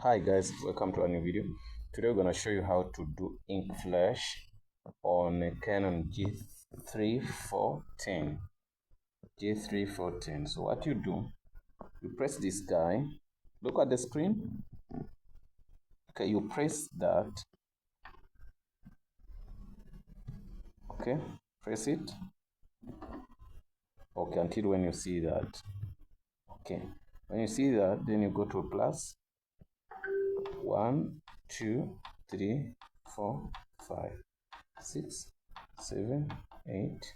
Hi guys, welcome to a new video. Today we're going to show you how to do ink flash on a Canon G3410. So what you do, you press this guy, look at the screen. Okay, you press that. Okay, press it. Okay, until when you see that. Okay, when you see that, then you go to plus. 1, 2, 3, 4, 5, 6, 7, 8,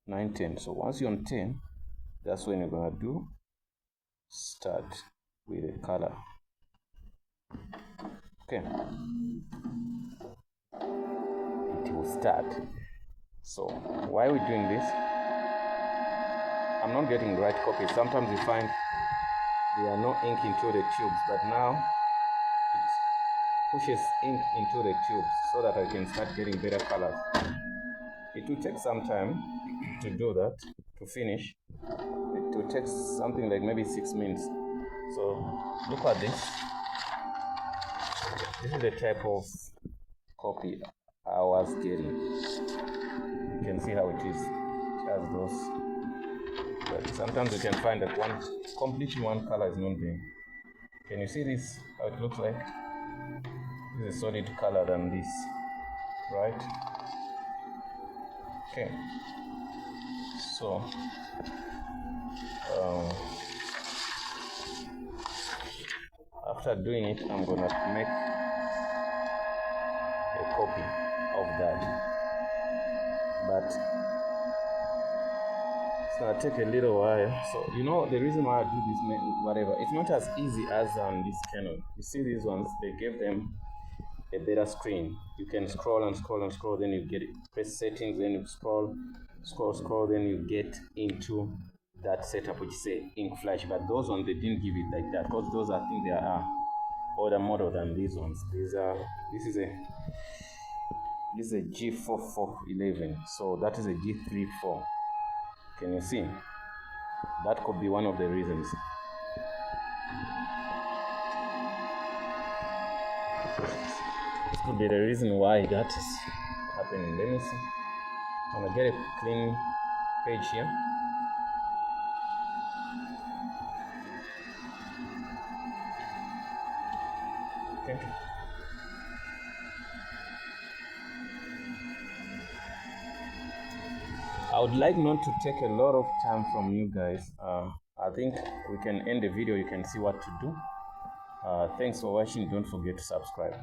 9, 10. So once you're on 10, that's when you're gonna do start with a color. Okay, it will start. So why are we doing this? I'm not getting the right copy. Sometimes you find there are no ink into the tubes, but now it pushes ink into the tubes so that I can start getting better colors. It will take some time to do that, to finish. It will take something like maybe 6 minutes. So look at this. This is the type of copy I was getting. You can see how it is. It has those. But sometimes you can find that completely one color is not there. Can you see this? How it looks like? This is a solid color than this, right? Okay. So after doing it, I'm gonna make a copy of that, but it's gonna take a little while. So you know the reason why I do this, whatever, it's not as easy as this Canon. You see these ones, they gave them a better screen. You can scroll and scroll and scroll, then you get it. Press settings, then you scroll, then you get into that setup which say ink flash. But those ones, they didn't give it like that, because those, I think, they are older model than these ones. These are this is a G3411, so that is a G34. Can you see? That could be one of the reasons. This could be the reason why that is happening. Let me see. I'm gonna get a clean page here. Okay. I would like not to take a lot of time from you guys. I think we can end the video. You can see what to do. Thanks for watching. Don't forget to subscribe.